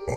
The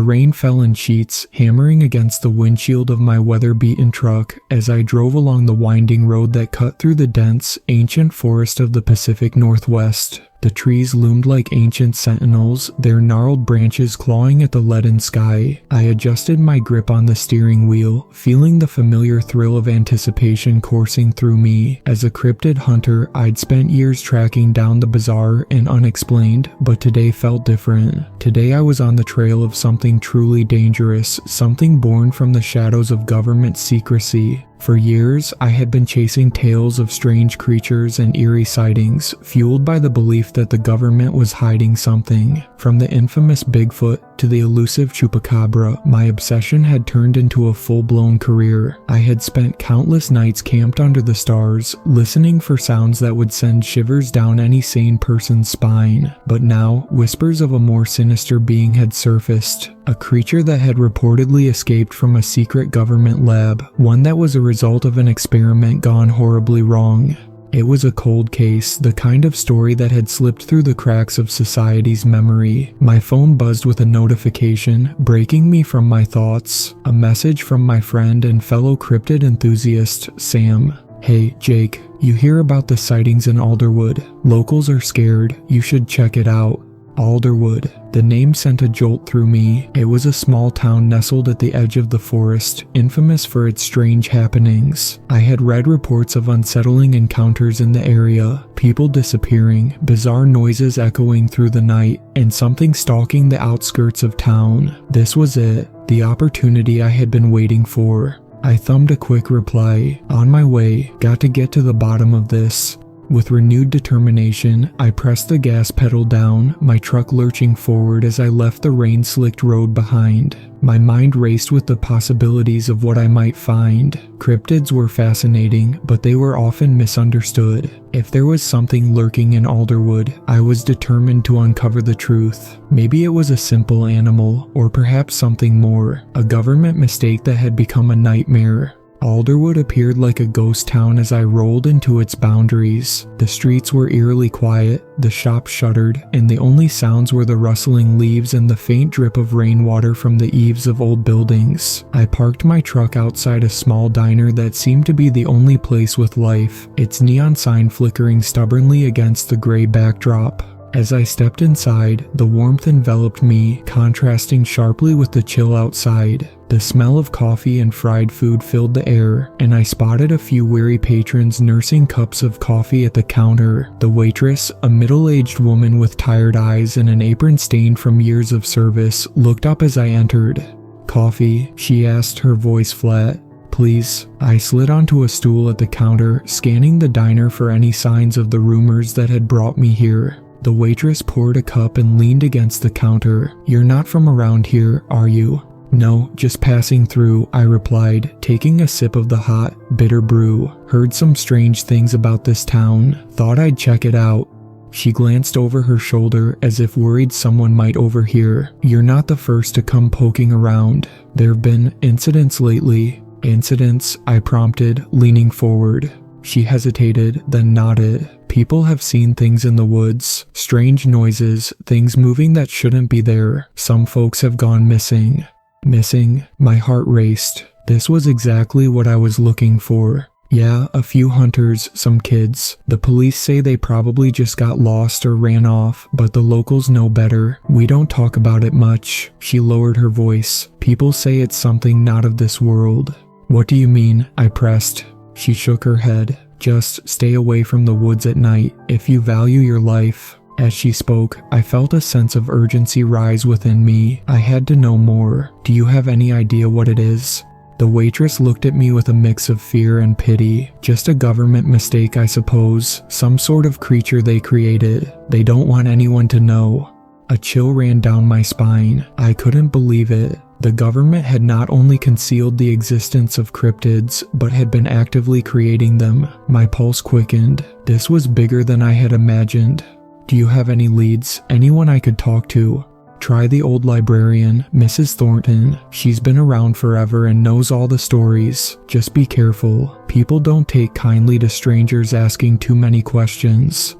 rain fell in sheets, hammering against the windshield of my weather-beaten truck as I drove along the winding road that cut through the dense, ancient forest of the Pacific Northwest. The trees loomed like ancient sentinels, their gnarled branches clawing at the leaden sky. I adjusted my grip on the steering wheel, feeling the familiar thrill of anticipation coursing through me. As a cryptid hunter, I'd spent years tracking down the bizarre and unexplained, but today felt different. Today I was on the trail of something truly dangerous, something born from the shadows of government secrecy. For years, I had been chasing tales of strange creatures and eerie sightings, fueled by the belief that the government was hiding something. From the infamous Bigfoot to the elusive Chupacabra, my obsession had turned into a full-blown career. I had spent countless nights camped under the stars, listening for sounds that would send shivers down any sane person's spine. But now, whispers of a more sinister being had surfaced. A creature that had reportedly escaped from a secret government lab, one that was a result of an experiment gone horribly wrong. It was a cold case, the kind of story that had slipped through the cracks of society's memory. My phone buzzed with a notification, breaking me from my thoughts. A message from my friend and fellow cryptid enthusiast, Sam. "Hey, Jake, you hear about the sightings in Alderwood? Locals are scared. You should check it out." Alderwood. The name sent a jolt through me. It was a small town nestled at the edge of the forest, infamous for its strange happenings. I had read reports of unsettling encounters in the area, people disappearing, bizarre noises echoing through the night, and something stalking the outskirts of town. This was it, the opportunity I had been waiting for. I thumbed a quick reply. On my way, got to get to the bottom of this. With renewed determination, I pressed the gas pedal down, my truck lurching forward as I left the rain-slicked road behind. My mind raced with the possibilities of what I might find. Cryptids were fascinating, but they were often misunderstood. If there was something lurking in Alderwood, I was determined to uncover the truth. Maybe it was a simple animal, or perhaps something more, a government mistake that had become a nightmare. Alderwood appeared like a ghost town as I rolled into its boundaries. The streets were eerily quiet, the shops shuttered, and the only sounds were the rustling leaves and the faint drip of rainwater from the eaves of old buildings. I parked my truck outside a small diner that seemed to be the only place with life, its neon sign flickering stubbornly against the gray backdrop. As I stepped inside, the warmth enveloped me, contrasting sharply with the chill outside. The smell of coffee and fried food filled the air, and I spotted a few weary patrons nursing cups of coffee at the counter. The waitress, a middle-aged woman with tired eyes and an apron stained from years of service, looked up as I entered. "Coffee?" she asked, her voice flat. "Please." I slid onto a stool at the counter, scanning the diner for any signs of the rumors that had brought me here. The waitress poured a cup and leaned against the counter. "You're not from around here, are you?" "No, just passing through," I replied, taking a sip of the hot, bitter brew. "Heard some strange things about this town. Thought I'd check it out." She glanced over her shoulder as if worried someone might overhear. "You're not the first to come poking around. There've been incidents lately." "Incidents?" I prompted, leaning forward. She hesitated, then nodded. "People have seen things in the woods. Strange noises, things moving that shouldn't be there. Some folks have gone missing." Missing? My heart raced. This was exactly what I was looking for. "Yeah, a few hunters, some kids. The police say they probably just got lost or ran off, but the locals know better. We don't talk about it much." She lowered her voice. "People say it's something not of this world." "What do you mean?" I pressed. She shook her head. "Just stay away from the woods at night, if you value your life." As she spoke, I felt a sense of urgency rise within me. I had to know more. "Do you have any idea what it is?" The waitress looked at me with a mix of fear and pity. "Just a government mistake, I suppose. Some sort of creature they created. They don't want anyone to know." A chill ran down my spine. I couldn't believe it. The government had not only concealed the existence of cryptids, but had been actively creating them. My pulse quickened. This was bigger than I had imagined. "Do you have any leads? Anyone I could talk to?" Try the old librarian, Mrs. Thornton. She's been around forever and knows all the stories. Just be careful. People don't take kindly to strangers asking too many questions.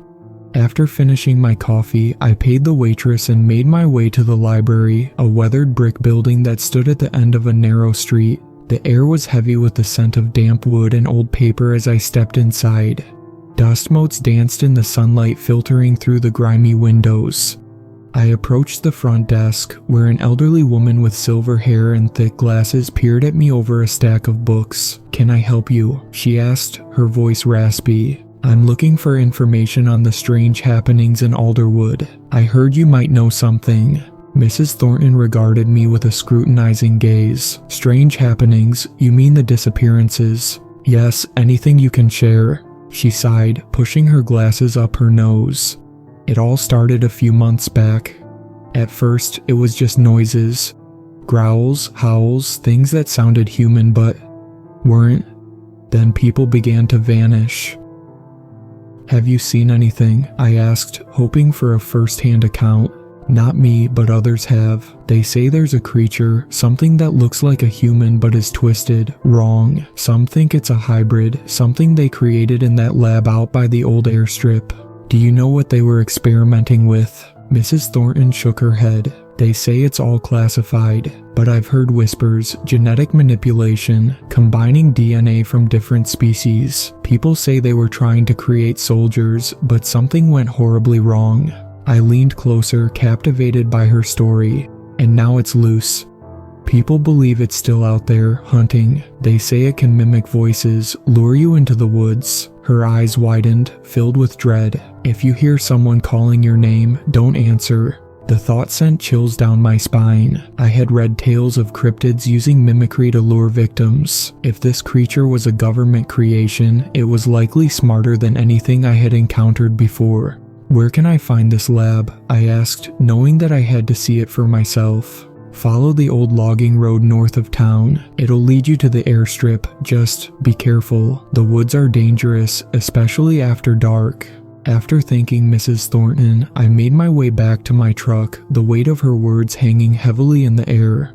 After finishing my coffee, I paid the waitress and made my way to the library, a weathered brick building that stood at the end of a narrow street. The air was heavy with the scent of damp wood and old paper as I stepped inside. Dust motes danced in the sunlight filtering through the grimy windows. I approached the front desk, where an elderly woman with silver hair and thick glasses peered at me over a stack of books. "Can I help you?" she asked, her voice raspy. "I'm looking for information on the strange happenings in Alderwood. I heard you might know something." Mrs. Thornton regarded me with a scrutinizing gaze. "Strange happenings? You mean the disappearances?" "Yes, anything you can share." She sighed, pushing her glasses up her nose. "It all started a few months back. At first, it was just noises. Growls, howls, things that sounded human but weren't. Then people began to vanish." "Have you seen anything?" I asked, hoping for a first-hand account. "Not me, but others have. They say there's a creature, something that looks like a human but is twisted, wrong. Some think it's a hybrid, something they created in that lab out by the old airstrip." "Do you know what they were experimenting with?" Mrs. Thornton shook her head. "They say it's all classified, but I've heard whispers, genetic manipulation, combining DNA from different species. People say they were trying to create soldiers, but something went horribly wrong." I leaned closer, captivated by her story. "And now it's loose. People believe it's still out there, hunting. They say it can mimic voices, lure you into the woods." Her eyes widened, filled with dread. "If you hear someone calling your name, don't answer." The thought sent chills down my spine. I had read tales of cryptids using mimicry to lure victims. If this creature was a government creation, it was likely smarter than anything I had encountered before. "Where can I find this lab?" I asked, knowing that I had to see it for myself. "Follow the old logging road north of town. It'll lead you to the airstrip. Just be careful. The woods are dangerous, especially after dark." After thanking Mrs. Thornton, I made my way back to my truck, the weight of her words hanging heavily in the air.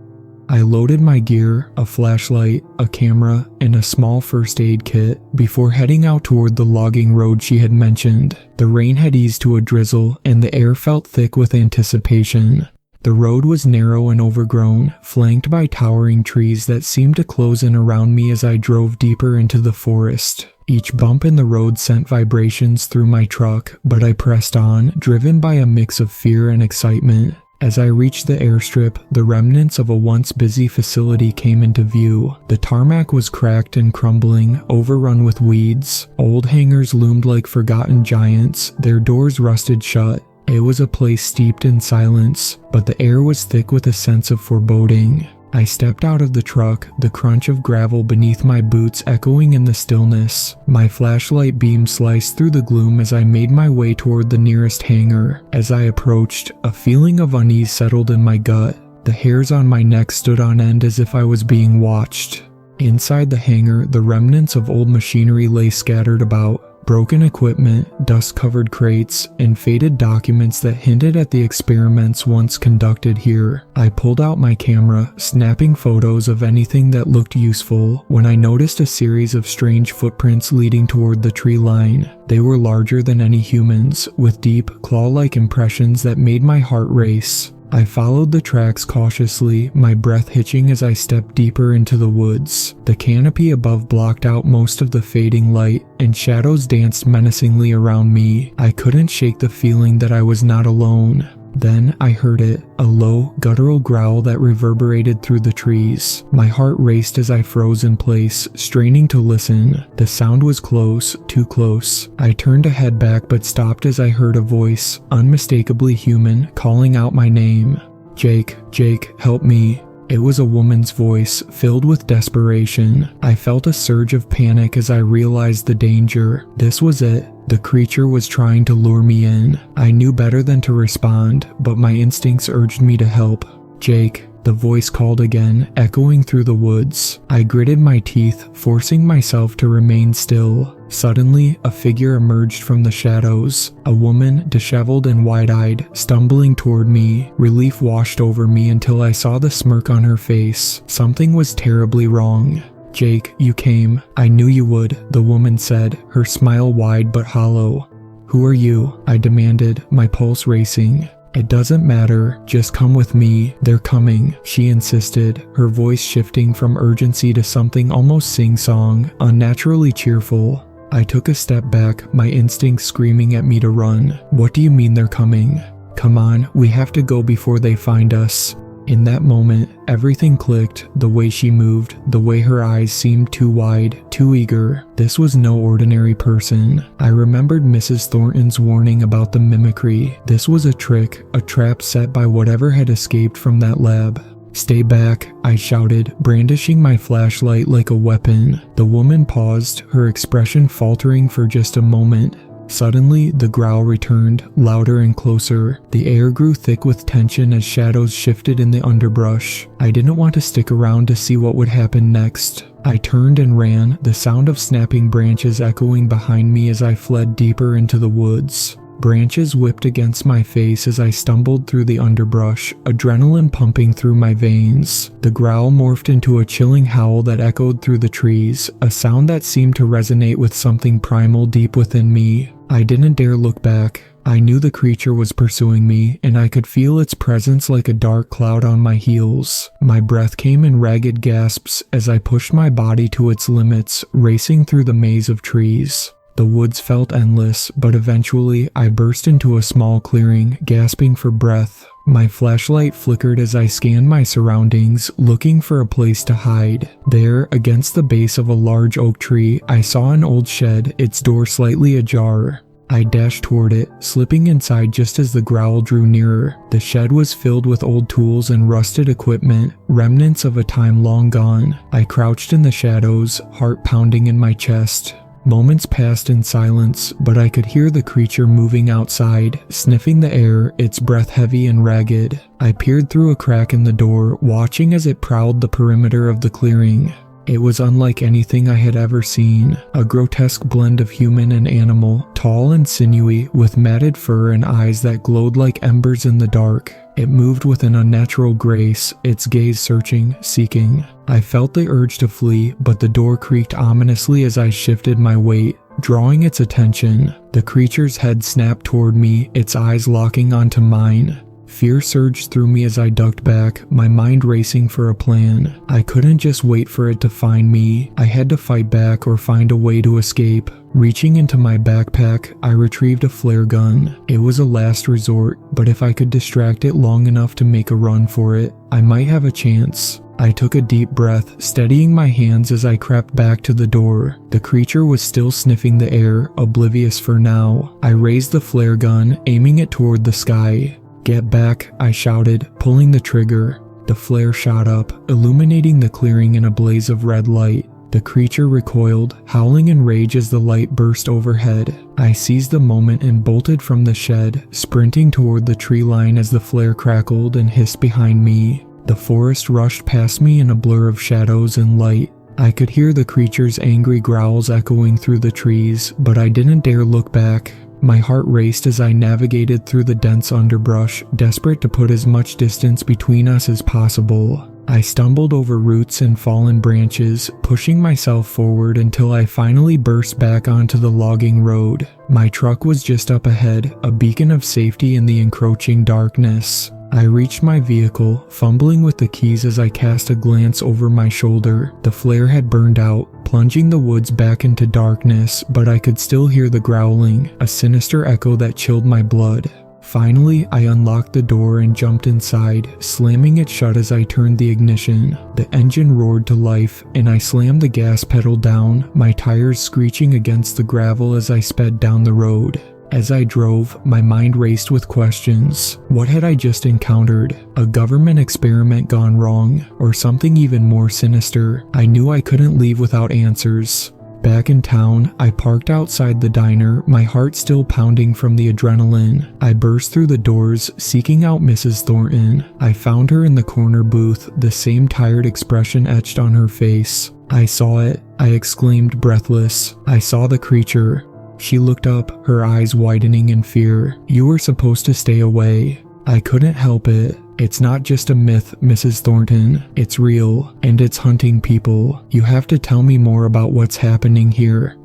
I loaded my gear, a flashlight, a camera, and a small first aid kit before heading out toward the logging road she had mentioned. The rain had eased to a drizzle, and the air felt thick with anticipation. The road was narrow and overgrown, flanked by towering trees that seemed to close in around me as I drove deeper into the forest. Each bump in the road sent vibrations through my truck, but I pressed on, driven by a mix of fear and excitement. As I reached the airstrip, the remnants of a once busy facility came into view. The tarmac was cracked and crumbling, overrun with weeds. Old hangars loomed like forgotten giants, their doors rusted shut. It was a place steeped in silence, but the air was thick with a sense of foreboding. I stepped out of the truck, the crunch of gravel beneath my boots echoing in the stillness. My flashlight beam sliced through the gloom as I made my way toward the nearest hangar. As I approached, a feeling of unease settled in my gut. The hairs on my neck stood on end as if I was being watched. Inside the hangar, the remnants of old machinery lay scattered about. Broken equipment, dust-covered crates, and faded documents that hinted at the experiments once conducted here. I pulled out my camera, snapping photos of anything that looked useful, when I noticed a series of strange footprints leading toward the tree line. They were larger than any humans, with deep, claw-like impressions that made my heart race. I followed the tracks cautiously, my breath hitching as I stepped deeper into the woods. The canopy above blocked out most of the fading light, and shadows danced menacingly around me. I couldn't shake the feeling that I was not alone. Then I heard it, a low, guttural growl that reverberated through the trees. My heart raced as I froze in place, straining to listen. The sound was close, too close. I turned to head back but stopped as I heard a voice, unmistakably human, calling out my name. "Jake, Jake, help me." It was a woman's voice, filled with desperation. I felt a surge of panic as I realized the danger. This was it. The creature was trying to lure me in. I knew better than to respond, but my instincts urged me to help. "Jake," the voice called again, echoing through the woods. I gritted my teeth, forcing myself to remain still. Suddenly, a figure emerged from the shadows, a woman, disheveled and wide-eyed, stumbling toward me. Relief washed over me until I saw the smirk on her face. Something was terribly wrong. "Jake, you came. I knew you would," the woman said, her smile wide but hollow. "Who are you?" I demanded, my pulse racing. "It doesn't matter, just come with me, they're coming," she insisted, her voice shifting from urgency to something almost sing-song, unnaturally cheerful. I took a step back, my instincts screaming at me to run. "What do you mean they're coming?" "Come on, we have to go before they find us." In that moment, everything clicked, the way she moved, the way her eyes seemed too wide, too eager. This was no ordinary person. I remembered Mrs. Thornton's warning about the mimicry. This was a trick, a trap set by whatever had escaped from that lab. "Stay back," I shouted, brandishing my flashlight like a weapon. The woman paused, her expression faltering for just a moment. Suddenly, the growl returned, louder and closer. The air grew thick with tension as shadows shifted in the underbrush. I didn't want to stick around to see what would happen next. I turned and ran, the sound of snapping branches echoing behind me as I fled deeper into the woods. Branches whipped against my face as I stumbled through the underbrush, adrenaline pumping through my veins. The growl morphed into a chilling howl that echoed through the trees, a sound that seemed to resonate with something primal deep within me. I didn't dare look back. I knew the creature was pursuing me, and I could feel its presence like a dark cloud on my heels. My breath came in ragged gasps as I pushed my body to its limits, racing through the maze of trees. The woods felt endless, but eventually I burst into a small clearing, gasping for breath. My flashlight flickered as I scanned my surroundings, looking for a place to hide. There, against the base of a large oak tree, I saw an old shed, its door slightly ajar. I dashed toward it, slipping inside just as the growl drew nearer. The shed was filled with old tools and rusted equipment, remnants of a time long gone. I crouched in the shadows, heart pounding in my chest. Moments passed in silence, but I could hear the creature moving outside, sniffing the air, its breath heavy and ragged. I peered through a crack in the door, watching as it prowled the perimeter of the clearing. It was unlike anything I had ever seen, a grotesque blend of human and animal, tall and sinewy, with matted fur and eyes that glowed like embers in the dark. It moved with an unnatural grace, its gaze searching, seeking. I felt the urge to flee, but the door creaked ominously as I shifted my weight, drawing its attention. The creature's head snapped toward me, its eyes locking onto mine. Fear surged through me as I ducked back, my mind racing for a plan. I couldn't just wait for it to find me. I had to fight back or find a way to escape. Reaching into my backpack, I retrieved a flare gun. It was a last resort, but if I could distract it long enough to make a run for it, I might have a chance. I took a deep breath, steadying my hands as I crept back to the door. The creature was still sniffing the air, oblivious for now. I raised the flare gun, aiming it toward the sky. "Get back," I shouted, pulling the trigger. The flare shot up, illuminating the clearing in a blaze of red light. The creature recoiled, howling in rage as the light burst overhead. I seized the moment and bolted from the shed, sprinting toward the tree line as the flare crackled and hissed behind me. The forest rushed past me in a blur of shadows and light. I could hear the creature's angry growls echoing through the trees, but I didn't dare look back. My heart raced as I navigated through the dense underbrush, desperate to put as much distance between us as possible. I stumbled over roots and fallen branches, pushing myself forward until I finally burst back onto the logging road. My truck was just up ahead, a beacon of safety in the encroaching darkness. I reached my vehicle, fumbling with the keys as I cast a glance over my shoulder. The flare had burned out, plunging the woods back into darkness, but I could still hear the growling, a sinister echo that chilled my blood. Finally, I unlocked the door and jumped inside, slamming it shut as I turned the ignition. The engine roared to life, and I slammed the gas pedal down, my tires screeching against the gravel as I sped down the road. As I drove, my mind raced with questions. What had I just encountered? A government experiment gone wrong, or something even more sinister? I knew I couldn't leave without answers. Back in town, I parked outside the diner, my heart still pounding from the adrenaline. I burst through the doors, seeking out Mrs. Thornton. I found her in the corner booth, the same tired expression etched on her face. "I saw it," I exclaimed, breathless. "I saw the creature." She looked up, her eyes widening in fear. "You were supposed to stay away." I couldn't help it. "It's not just a myth, Mrs. Thornton. It's real, and it's hunting people. You have to tell me more about what's happening here."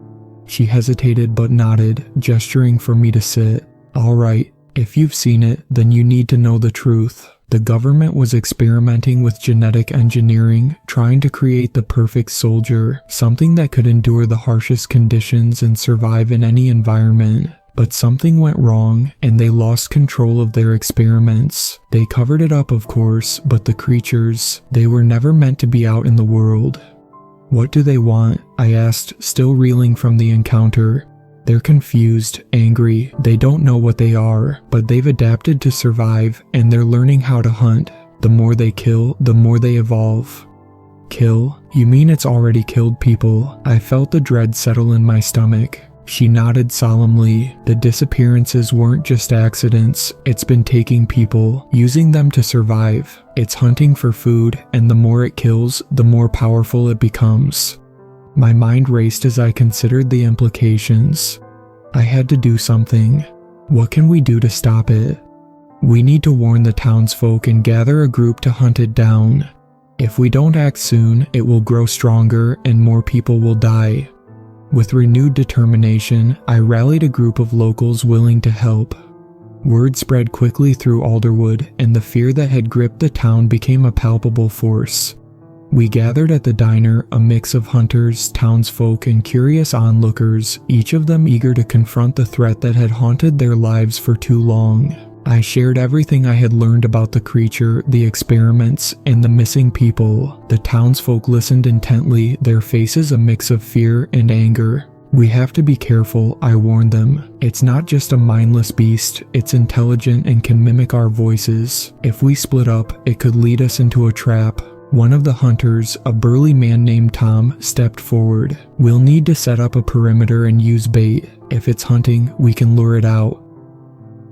She hesitated but nodded, gesturing for me to sit. "All right, if you've seen it, then you need to know the truth. The government was experimenting with genetic engineering, trying to create the perfect soldier, something that could endure the harshest conditions and survive in any environment. But something went wrong, and they lost control of their experiments. They covered it up, of course, but the creatures, they were never meant to be out in the world." "What do they want?" I asked, still reeling from the encounter. "They're confused, angry, they don't know what they are, but they've adapted to survive, and they're learning how to hunt. The more they kill, the more they evolve." "Kill? You mean it's already killed people?" I felt the dread settle in my stomach. She nodded solemnly. "The disappearances weren't just accidents. It's been taking people, using them to survive. It's hunting for food, and the more it kills, the more powerful it becomes." My mind raced as I considered the implications. I had to do something. What can we do to stop it? "We need to warn the townsfolk and gather a group to hunt it down. If we don't act soon, it will grow stronger and more people will die." With renewed determination, I rallied a group of locals willing to help. Word spread quickly through Alderwood, and the fear that had gripped the town became a palpable force. We gathered at the diner, a mix of hunters, townsfolk, and curious onlookers, each of them eager to confront the threat that had haunted their lives for too long. I shared everything I had learned about the creature, the experiments, and the missing people. The townsfolk listened intently, their faces a mix of fear and anger. "We have to be careful," I warned them. "It's not just a mindless beast, it's intelligent and can mimic our voices. If we split up, it could lead us into a trap." One of the hunters, a burly man named Tom, stepped forward. "We'll need to set up a perimeter and use bait. If it's hunting, we can lure it out."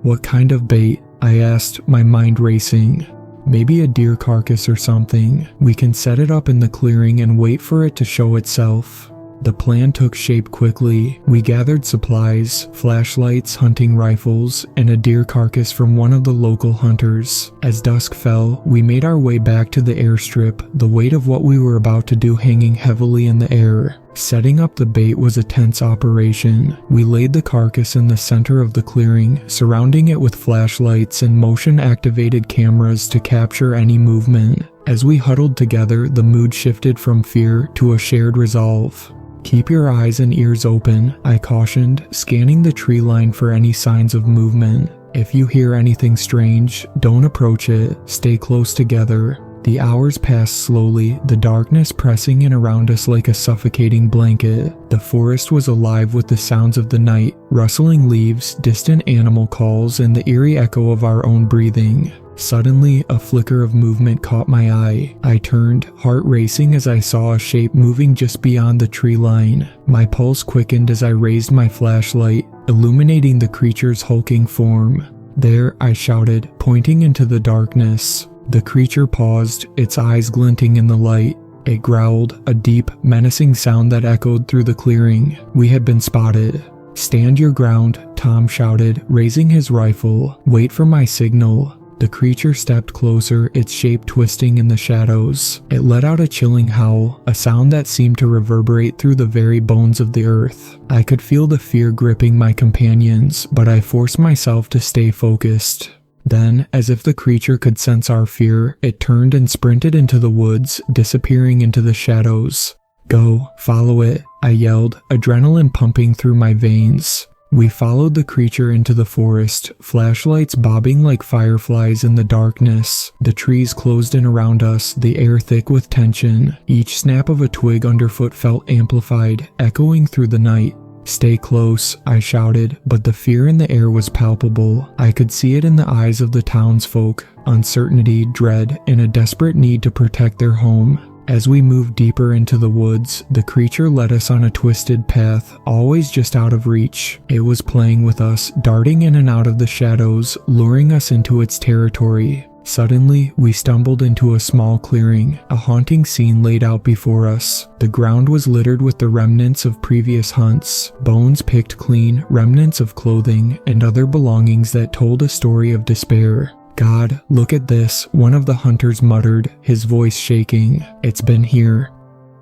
"What kind of bait?" I asked, my mind racing. "Maybe a deer carcass or something. We can set it up in the clearing and wait for it to show itself." The plan took shape quickly. We gathered supplies, flashlights, hunting rifles, and a deer carcass from one of the local hunters. As dusk fell, we made our way back to the airstrip, the weight of what we were about to do hanging heavily in the air. Setting up the bait was a tense operation. We laid the carcass in the center of the clearing, surrounding it with flashlights and motion-activated cameras to capture any movement. As we huddled together, the mood shifted from fear to a shared resolve. "Keep your eyes and ears open," I cautioned, scanning the tree line for any signs of movement. "If you hear anything strange, don't approach it. Stay close together." The hours passed slowly, the darkness pressing in around us like a suffocating blanket. The forest was alive with the sounds of the night, rustling leaves, distant animal calls, and the eerie echo of our own breathing. Suddenly, a flicker of movement caught my eye. I turned, heart racing as I saw a shape moving just beyond the tree line. My pulse quickened as I raised my flashlight, illuminating the creature's hulking form. "There," I shouted, pointing into the darkness. The creature paused, its eyes glinting in the light. It growled, a deep, menacing sound that echoed through the clearing. We had been spotted. "Stand your ground," Tom shouted, raising his rifle. "Wait for my signal." The creature stepped closer, its shape twisting in the shadows. It let out a chilling howl, a sound that seemed to reverberate through the very bones of the earth. I could feel the fear gripping my companions, but I forced myself to stay focused. Then, as if the creature could sense our fear, it turned and sprinted into the woods, disappearing into the shadows. "Go, follow it," I yelled, adrenaline pumping through my veins. We followed the creature into the forest, flashlights bobbing like fireflies in the darkness. The trees closed in around us, the air thick with tension. Each snap of a twig underfoot felt amplified, echoing through the night. "Stay close," I shouted, but the fear in the air was palpable. I could see it in the eyes of the townsfolk. Uncertainty, dread, and a desperate need to protect their home. As we moved deeper into the woods, the creature led us on a twisted path, always just out of reach. It was playing with us, darting in and out of the shadows, luring us into its territory. Suddenly, we stumbled into a small clearing, a haunting scene laid out before us. The ground was littered with the remnants of previous hunts, bones picked clean, remnants of clothing, and other belongings that told a story of despair. "God, look at this," one of the hunters muttered, his voice shaking. "It's been here."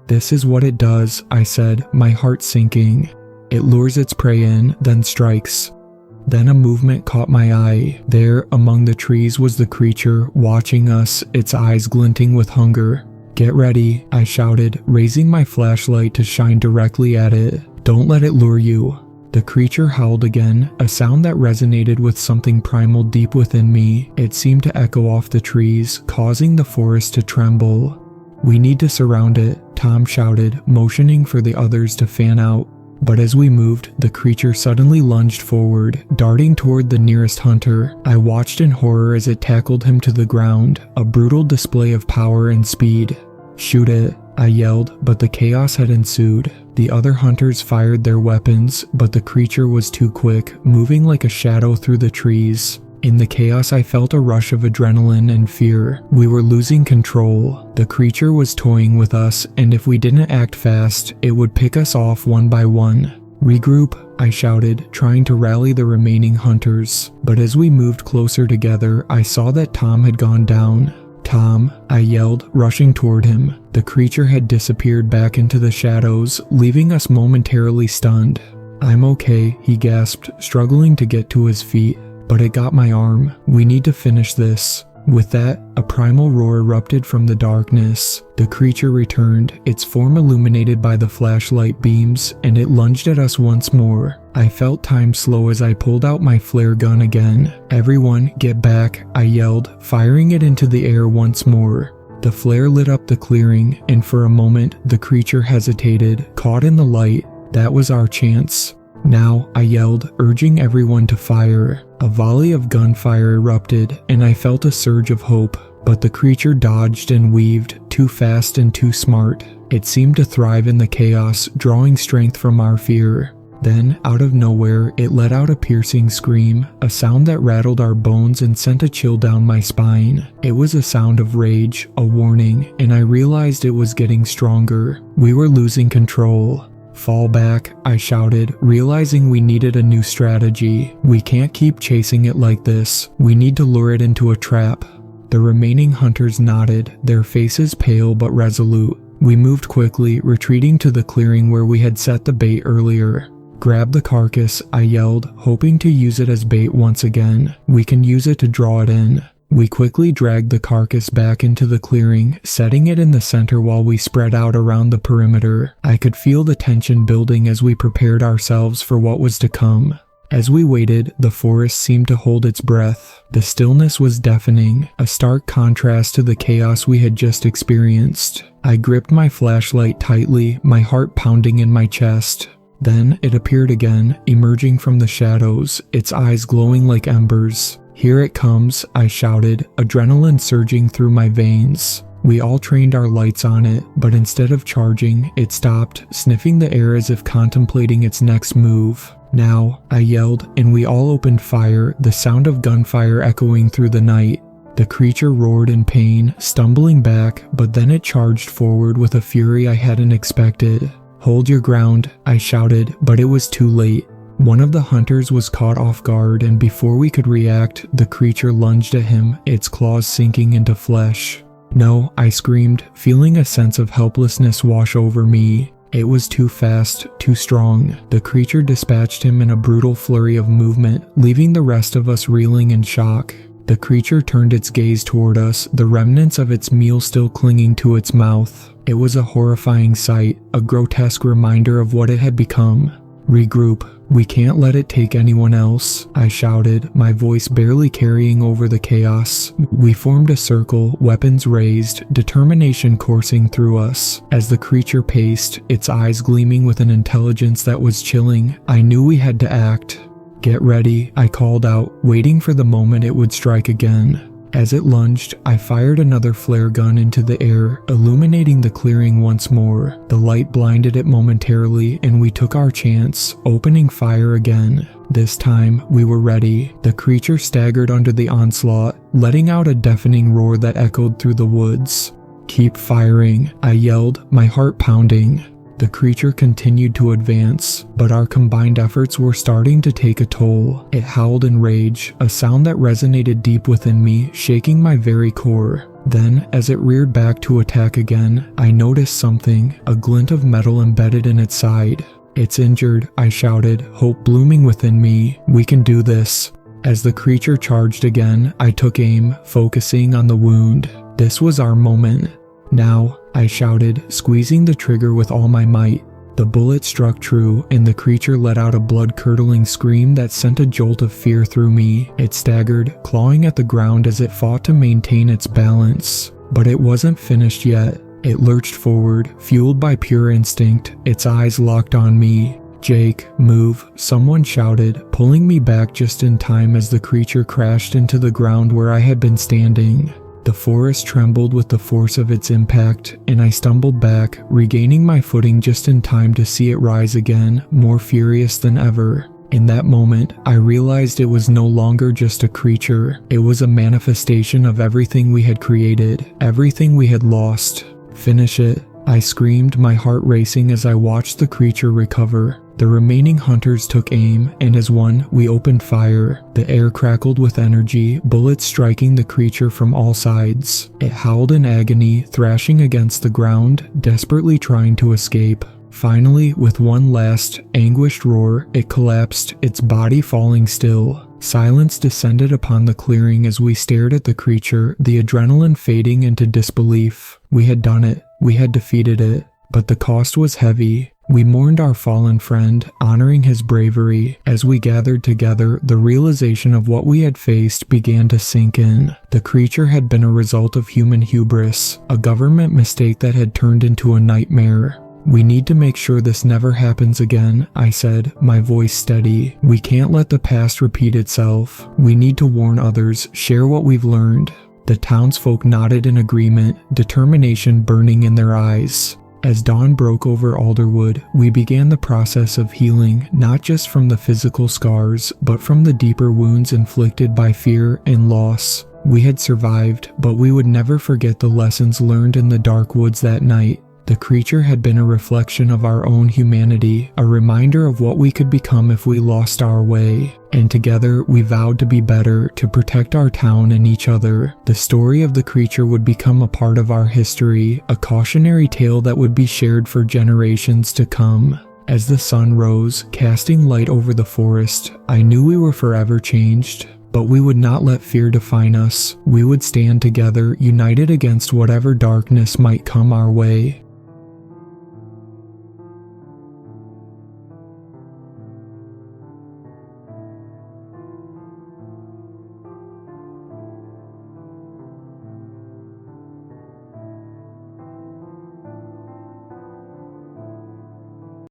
"This is what it does," I said, my heart sinking. "It lures its prey in, then strikes." Then a movement caught my eye. There, among the trees, was the creature, watching us, its eyes glinting with hunger. "Get ready," I shouted, raising my flashlight to shine directly at it. "Don't let it lure you." The creature howled again, a sound that resonated with something primal deep within me. It seemed to echo off the trees, causing the forest to tremble. "We need to surround it," Tom shouted, motioning for the others to fan out. But as we moved, the creature suddenly lunged forward, darting toward the nearest hunter. I watched in horror as it tackled him to the ground, a brutal display of power and speed. "Shoot it," I yelled, but the chaos had ensued. The other hunters fired their weapons, but the creature was too quick, moving like a shadow through the trees. In the chaos, I felt a rush of adrenaline and fear. We were losing control. The creature was toying with us, and if we didn't act fast, it would pick us off one by one. "Regroup," I shouted, trying to rally the remaining hunters. But as we moved closer together, I saw that Tom had gone down. "Tom," I yelled, rushing toward him. The creature had disappeared back into the shadows, leaving us momentarily stunned. "I'm okay," he gasped, struggling to get to his feet. "But it got my arm. We need to finish this." With that, a primal roar erupted from the darkness. The creature returned, its form illuminated by the flashlight beams, and it lunged at us once more. I felt time slow as I pulled out my flare gun again. "Everyone, get back," I yelled, firing it into the air once more. The flare lit up the clearing, and for a moment, the creature hesitated, caught in the light. That was our chance. "Now," I yelled, urging everyone to fire. A volley of gunfire erupted, and I felt a surge of hope. But the creature dodged and weaved, too fast and too smart. It seemed to thrive in the chaos, drawing strength from our fear. Then, out of nowhere, it let out a piercing scream, a sound that rattled our bones and sent a chill down my spine. It was a sound of rage, a warning, and I realized it was getting stronger. We were losing control. "Fall back," I shouted, realizing we needed a new strategy. "We can't keep chasing it like this. We need to lure it into a trap." The remaining hunters nodded, their faces pale but resolute. We moved quickly, retreating to the clearing where we had set the bait earlier. "Grab the carcass," I yelled, hoping to use it as bait once again. "We can use it to draw it in." We quickly dragged the carcass back into the clearing, setting it in the center while we spread out around the perimeter. I could feel the tension building as we prepared ourselves for what was to come. As we waited, the forest seemed to hold its breath. The stillness was deafening, a stark contrast to the chaos we had just experienced. I gripped my flashlight tightly, my heart pounding in my chest. Then it appeared again, emerging from the shadows, its eyes glowing like embers. "Here it comes," I shouted, adrenaline surging through my veins. We all trained our lights on it, but instead of charging, it stopped, sniffing the air as if contemplating its next move. "Now," I yelled, and we all opened fire, the sound of gunfire echoing through the night. The creature roared in pain, stumbling back, but then it charged forward with a fury I hadn't expected. "Hold your ground," I shouted, but it was too late. One of the hunters was caught off guard, and before we could react, the creature lunged at him, its claws sinking into flesh. "No," I screamed, feeling a sense of helplessness wash over me. It was too fast, too strong. The creature dispatched him in a brutal flurry of movement, leaving the rest of us reeling in shock. The creature turned its gaze toward us, the remnants of its meal still clinging to its mouth. It was a horrifying sight, a grotesque reminder of what it had become. "Regroup. We can't let it take anyone else," I shouted, my voice barely carrying over the chaos. We formed a circle, weapons raised, determination coursing through us. As the creature paced, its eyes gleaming with an intelligence that was chilling, I knew we had to act. "Get ready," I called out, waiting for the moment it would strike again. As it lunged, I fired another flare gun into the air, illuminating the clearing once more. The light blinded it momentarily, and we took our chance, opening fire again. This time, we were ready. The creature staggered under the onslaught, letting out a deafening roar that echoed through the woods. "Keep firing," I yelled, my heart pounding. The creature continued to advance, but our combined efforts were starting to take a toll. It howled in rage, a sound that resonated deep within me, shaking my very core. Then, as it reared back to attack again, I noticed something, a glint of metal embedded in its side. "It's injured," I shouted, hope blooming within me. "We can do this." As the creature charged again, I took aim, focusing on the wound. This was our moment. "Now," I shouted, squeezing the trigger with all my might. The bullet struck true, and the creature let out a blood-curdling scream that sent a jolt of fear through me. It staggered, clawing at the ground as it fought to maintain its balance. But it wasn't finished yet. It lurched forward, fueled by pure instinct, its eyes locked on me. "Jake, move," someone shouted, pulling me back just in time as the creature crashed into the ground where I had been standing. The forest trembled with the force of its impact, and I stumbled back, regaining my footing just in time to see it rise again, more furious than ever. In that moment, I realized it was no longer just a creature. It was a manifestation of everything we had created, everything we had lost. "Finish it," I screamed, my heart racing as I watched the creature recover. The remaining hunters took aim, and as one, we opened fire. The air crackled with energy, bullets striking the creature from all sides. It howled in agony, thrashing against the ground, desperately trying to escape. Finally, with one last, anguished roar, it collapsed, its body falling still. Silence descended upon the clearing as we stared at the creature, the adrenaline fading into disbelief. We had done it. We had defeated it. But the cost was heavy. We mourned our fallen friend, honoring his bravery. As we gathered together, the realization of what we had faced began to sink in. The creature had been a result of human hubris, a government mistake that had turned into a nightmare. "We need to make sure this never happens again," I said, my voice steady. "We can't let the past repeat itself. We need to warn others, share what we've learned." The townsfolk nodded in agreement, determination burning in their eyes. As dawn broke over Alderwood, we began the process of healing, not just from the physical scars, but from the deeper wounds inflicted by fear and loss. We had survived, but we would never forget the lessons learned in the dark woods that night. The creature had been a reflection of our own humanity, a reminder of what we could become if we lost our way. And together, we vowed to be better, to protect our town and each other. The story of the creature would become a part of our history, a cautionary tale that would be shared for generations to come. As the sun rose, casting light over the forest, I knew we were forever changed. But we would not let fear define us. We would stand together, united against whatever darkness might come our way.